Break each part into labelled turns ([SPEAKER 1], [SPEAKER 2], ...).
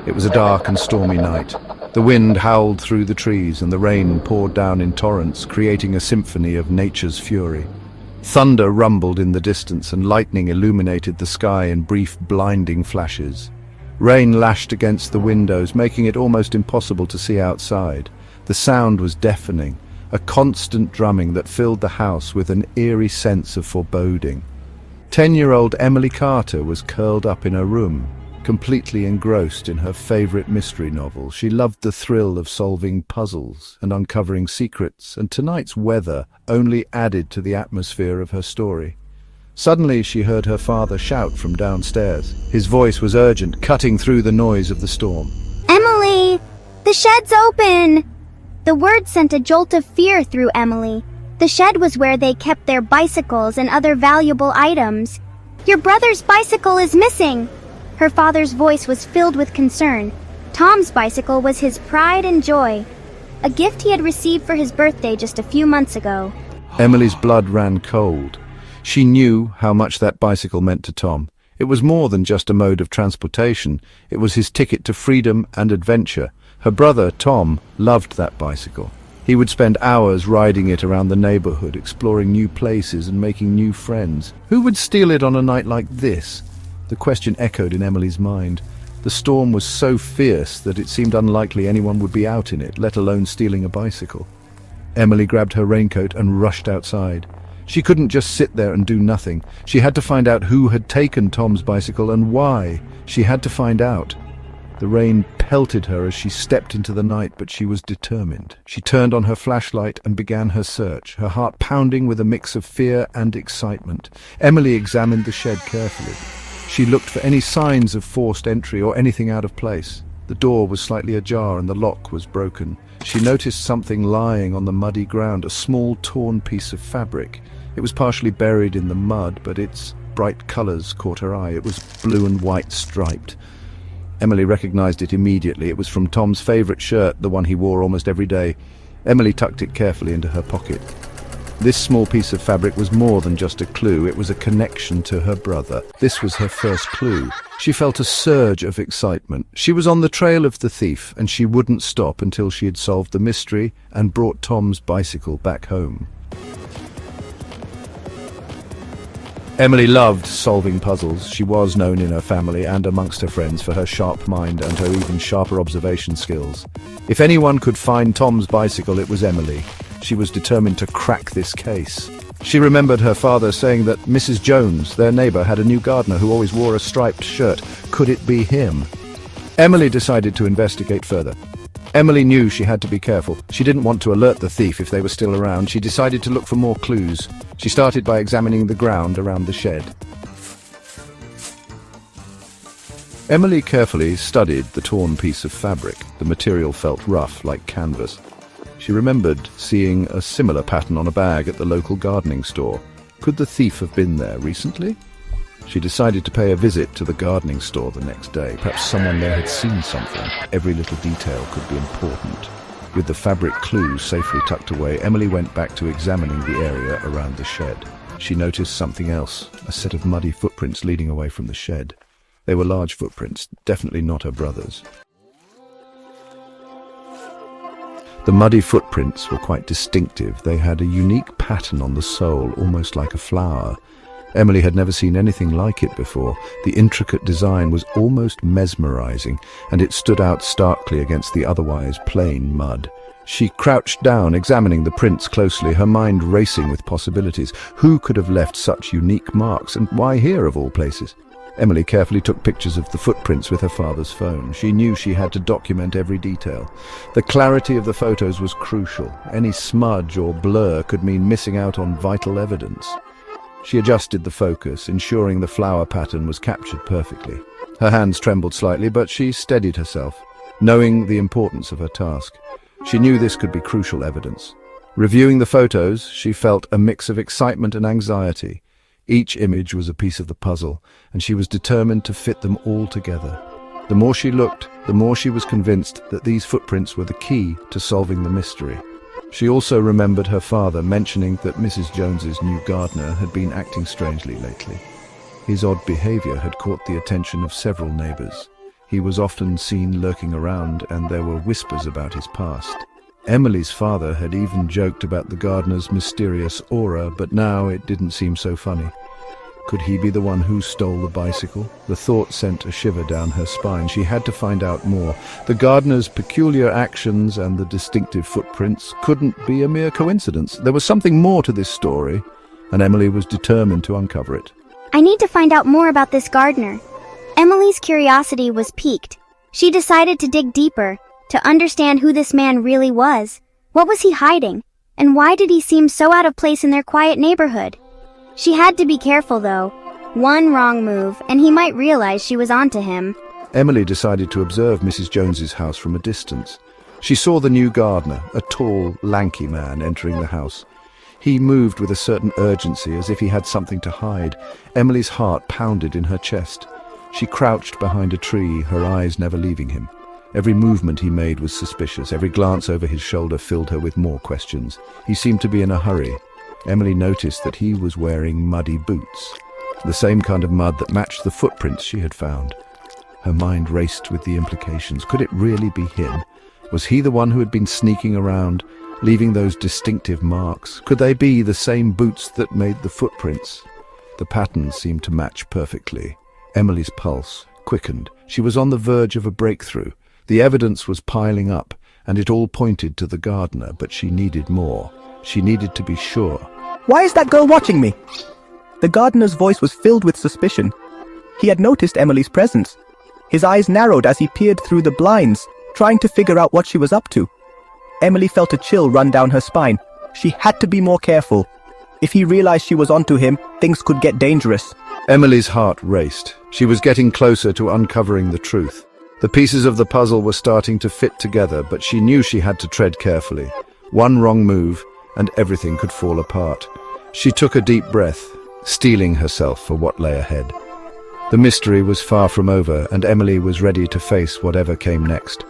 [SPEAKER 1] It was a dark and stormy night. The wind howled through the trees and the rain poured down in torrents, creating a symphony of nature's fury. Thunder rumbled in the distance and lightning illuminated the sky in brief, blinding flashes. Rain lashed against the windows, making it almost impossible to see outside. The sound was deafening, a constant drumming that filled the house with an eerie sense of foreboding. 10-year-old Emily Carter was curled up in her room, completely engrossed in her favorite mystery novel. She loved the thrill of solving puzzles and uncovering secrets, and tonight's weather only added to the atmosphere of her story. Suddenly she heard her father shout from downstairs. His voice was urgent, cutting through the noise of the storm.
[SPEAKER 2] "Emily! The shed's open!" The word sent a jolt of fear through Emily. The shed was where they kept their bicycles and other valuable items. "Your brother's bicycle is missing!" Her father's voice was filled with concern. Tom's bicycle was his pride and joy, a gift he had received for his birthday just a few months ago.
[SPEAKER 1] Emily's blood ran cold. She knew how much that bicycle meant to Tom. It was more than just a mode of transportation. It was his ticket to freedom and adventure. Her brother, Tom, loved that bicycle. He would spend hours riding it around the neighborhood, exploring new places and making new friends. Who would steal it on a night like this? The question echoed in Emily's mind. The storm was so fierce that it seemed unlikely anyone would be out in it, let alone stealing a bicycle. Emily grabbed her raincoat and rushed outside. She couldn't just sit there and do nothing. She had to find out who had taken Tom's bicycle and why. She had to find out. The rain pelted her as she stepped into the night, but she was determined. She turned on her flashlight and began her search, her heart pounding with a mix of fear and excitement. Emily examined the shed carefully. She looked for any signs of forced entry or anything out of place. The door was slightly ajar and the lock was broken. She noticed something lying on the muddy ground, a small torn piece of fabric. It was partially buried in the mud, but its bright colors caught her eye. It was blue and white striped. Emily recognized it immediately. It was from Tom's favorite shirt, the one he wore almost every day. Emily tucked it carefully into her pocket. This small piece of fabric was more than just a clue. It was a connection to her brother. This was her first clue. She felt a surge of excitement. She was on the trail of the thief, and she wouldn't stop until she had solved the mystery and brought Tom's bicycle back home. Emily loved solving puzzles. She was known in her family and amongst her friends for her sharp mind and her even sharper observation skills. If anyone could find Tom's bicycle, it was Emily. She was determined to crack this case. She remembered her father saying that Mrs. Jones, their neighbor, had a new gardener who always wore a striped shirt. Could it be him? Emily decided to investigate further. Emily knew she had to be careful. She didn't want to alert the thief if they were still around. She decided to look for more clues. She started by examining the ground around the shed. Emily carefully studied the torn piece of fabric. The material felt rough, like canvas. She remembered seeing a similar pattern on a bag at the local gardening store. Could the thief have been there recently? She decided to pay a visit to the gardening store the next day. Perhaps someone there had seen something. Every little detail could be important. With the fabric clues safely tucked away, Emily went back to examining the area around the shed. She noticed something else, a set of muddy footprints leading away from the shed. They were large footprints, definitely not her brother's. The muddy footprints were quite distinctive. They had a unique pattern on the sole, almost like a flower. Emily had never seen anything like it before. The intricate design was almost mesmerizing, and it stood out starkly against the otherwise plain mud. She crouched down, examining the prints closely, her mind racing with possibilities. Who could have left such unique marks, and why here of all places? Emily carefully took pictures of the footprints with her father's phone. She knew she had to document every detail. The clarity of the photos was crucial. Any smudge or blur could mean missing out on vital evidence. She adjusted the focus, ensuring the flower pattern was captured perfectly. Her hands trembled slightly, but she steadied herself, knowing the importance of her task. She knew this could be crucial evidence. Reviewing the photos, she felt a mix of excitement and anxiety. Each image was a piece of the puzzle, and she was determined to fit them all together. The more she looked, the more she was convinced that these footprints were the key to solving the mystery. She also remembered her father mentioning that Mrs. Jones's new gardener had been acting strangely lately. His odd behavior had caught the attention of several neighbors. He was often seen lurking around, and there were whispers about his past. Emily's father had even joked about the gardener's mysterious aura, but now it didn't seem so funny. Could he be the one who stole the bicycle? The thought sent a shiver down her spine. She had to find out more. The gardener's peculiar actions and the distinctive footprints couldn't be a mere coincidence. There was something more to this story, and Emily was determined to uncover it.
[SPEAKER 2] I need to find out more about this gardener. Emily's curiosity was piqued. She decided to dig deeper, to understand who this man really was. What was he hiding? And why did he seem so out of place in their quiet neighborhood? She had to be careful, though. One wrong move, and he might realize she was onto him.
[SPEAKER 1] Emily decided to observe Mrs. Jones's house from a distance. She saw the new gardener, a tall, lanky man, entering the house. He moved with a certain urgency, as if he had something to hide. Emily's heart pounded in her chest. She crouched behind a tree, her eyes never leaving him. Every movement he made was suspicious. Every glance over his shoulder filled her with more questions. He seemed to be in a hurry. Emily noticed that he was wearing muddy boots, the same kind of mud that matched the footprints she had found. Her mind raced with the implications. Could it really be him? Was he the one who had been sneaking around, leaving those distinctive marks? Could they be the same boots that made the footprints? The patterns seemed to match perfectly. Emily's pulse quickened. She was on the verge of a breakthrough. The evidence was piling up, and it all pointed to the gardener, but she needed more. She needed to be sure.
[SPEAKER 3] Why is that girl watching me? The gardener's voice was filled with suspicion. He had noticed Emily's presence. His eyes narrowed as he peered through the blinds, trying to figure out what she was up to. Emily felt a chill run down her spine. She had to be more careful. If he realized she was onto him, things could get dangerous.
[SPEAKER 1] Emily's heart raced. She was getting closer to uncovering the truth. The pieces of the puzzle were starting to fit together, but she knew she had to tread carefully. One wrong move, and everything could fall apart. She took a deep breath, steeling herself for what lay ahead. The mystery was far from over, and Emily was ready to face whatever came next.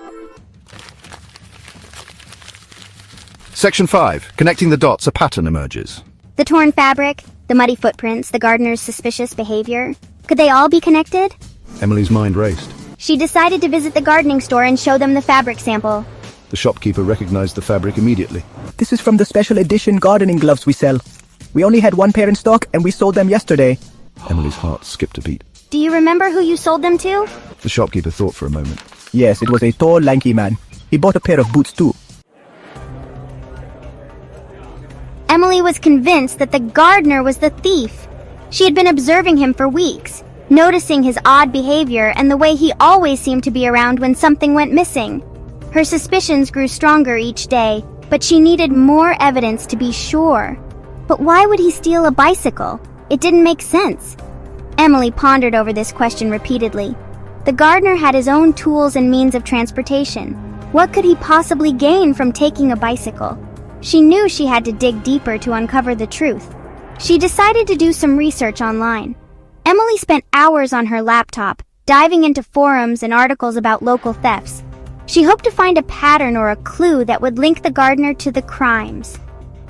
[SPEAKER 1] Section 5. Connecting the dots, a pattern emerges.
[SPEAKER 2] The torn fabric, the muddy footprints, the gardener's suspicious behavior. Could they all be connected?
[SPEAKER 1] Emily's mind raced.
[SPEAKER 2] She decided to visit the gardening store and show them the fabric sample.
[SPEAKER 1] The shopkeeper recognized the fabric immediately.
[SPEAKER 3] This is from the special edition gardening gloves we sell. We only had one pair in stock and we sold them yesterday.
[SPEAKER 1] Emily's heart skipped a beat.
[SPEAKER 2] Do you remember who you sold them to?
[SPEAKER 1] The shopkeeper thought for a moment.
[SPEAKER 3] Yes, it was a tall, lanky man. He bought a pair of boots too.
[SPEAKER 2] Emily was convinced that the gardener was the thief. She had been observing him for weeks, noticing his odd behavior and the way he always seemed to be around when something went missing. Her suspicions grew stronger each day, but she needed more evidence to be sure. But why would he steal a bicycle? It didn't make sense. Emily pondered over this question repeatedly. The gardener had his own tools and means of transportation. What could he possibly gain from taking a bicycle? She knew she had to dig deeper to uncover the truth. She decided to do some research online. Emily spent hours on her laptop, diving into forums and articles about local thefts. She hoped to find a pattern or a clue that would link the gardener to the crimes.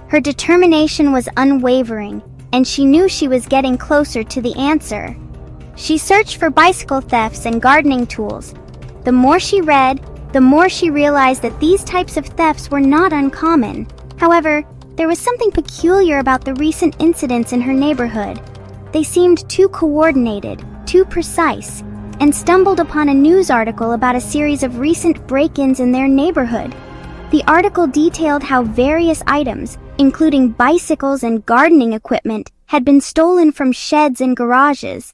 [SPEAKER 2] Her determination was unwavering, and she knew she was getting closer to the answer. She searched for bicycle thefts and gardening tools. The more she read, the more she realized that these types of thefts were not uncommon. However, there was something peculiar about the recent incidents in her neighborhood. They seemed too coordinated, too precise, and stumbled upon a news article about a series of recent break-ins in their neighborhood. The article detailed how various items, including bicycles and gardening equipment, had been stolen from sheds and garages.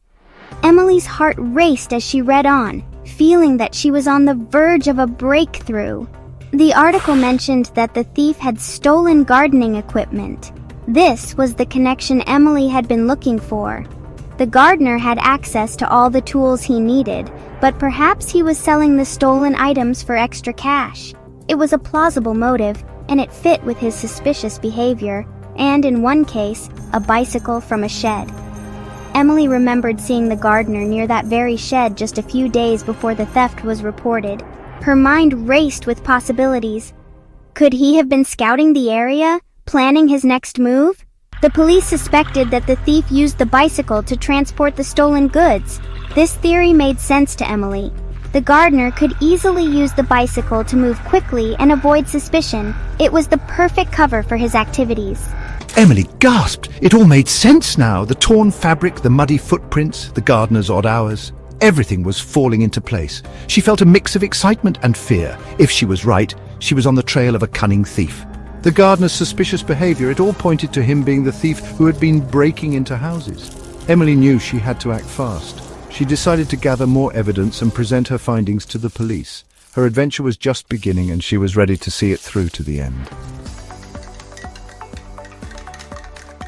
[SPEAKER 2] Emily's heart raced as she read on, feeling that she was on the verge of a breakthrough. The article mentioned that the thief had stolen gardening equipment. This was the connection Emily had been looking for. The gardener had access to all the tools he needed, but perhaps he was selling the stolen items for extra cash. It was a plausible motive, and it fit with his suspicious behavior, and in one case, a bicycle from a shed. Emily remembered seeing the gardener near that very shed just a few days before the theft was reported. Her mind raced with possibilities. Could he have been scouting the area, planning his next move? The police suspected that the thief used the bicycle to transport the stolen goods. This theory made sense to Emily. The gardener could easily use the bicycle to move quickly and avoid suspicion. It was the perfect cover for his activities.
[SPEAKER 1] Emily gasped. It all made sense now. The torn fabric, the muddy footprints, the gardener's odd hours. Everything was falling into place. She felt a mix of excitement and fear. If she was right, she was on the trail of a cunning thief. The gardener's suspicious behavior, it all pointed to him being the thief who had been breaking into houses. Emily knew she had to act fast. She decided to gather more evidence and present her findings to the police. Her adventure was just beginning and she was ready to see it through to the end.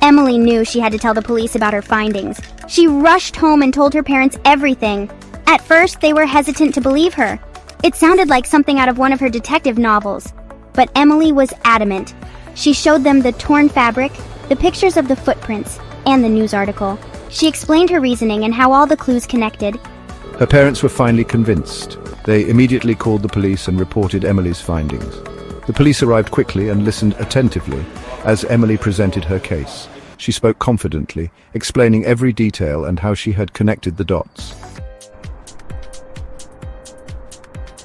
[SPEAKER 2] Emily knew she had to tell the police about her findings. She rushed home and told her parents everything. At first, they were hesitant to believe her. It sounded like something out of one of her detective novels. But Emily was adamant. She showed them the torn fabric, the pictures of the footprints, and the news article. She explained her reasoning and how all the clues connected.
[SPEAKER 1] Her parents were finally convinced. They immediately called the police and reported Emily's findings. The police arrived quickly and listened attentively as Emily presented her case. She spoke confidently, explaining every detail and how she had connected the dots.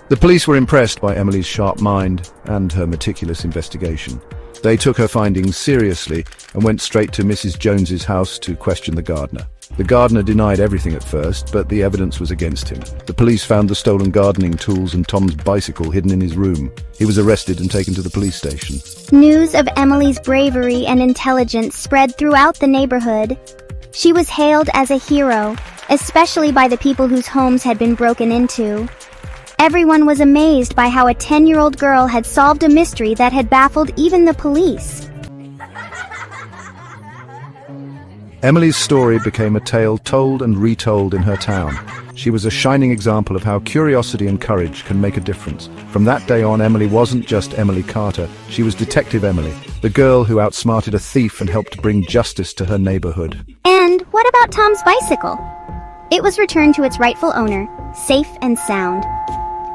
[SPEAKER 1] The police were impressed by Emily's sharp mind and her meticulous investigation. They took her findings seriously and went straight to Mrs. Jones's house to question the gardener. The gardener denied everything at first, but the evidence was against him. The police found the stolen gardening tools and Tom's bicycle hidden in his room. He was arrested and taken to the police station.
[SPEAKER 2] News of Emily's bravery and intelligence spread throughout the neighborhood. She was hailed as a hero, especially by the people whose homes had been broken into. Everyone was amazed by how a 10-year-old girl had solved a mystery that had baffled even the police.
[SPEAKER 1] Emily's story became a tale told and retold in her town. She was a shining example of how curiosity and courage can make a difference. From that day on, Emily wasn't just Emily Carter. She was Detective Emily, the girl who outsmarted a thief and helped bring justice to her neighborhood.
[SPEAKER 2] And what about Tom's bicycle? It was returned to its rightful owner, safe and sound.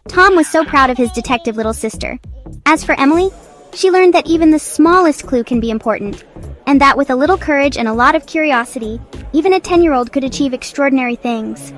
[SPEAKER 2] Tom was so proud of his detective little sister. As for Emily, she learned that even the smallest clue can be important, and that with a little courage and a lot of curiosity, even a 10-year-old could achieve extraordinary things.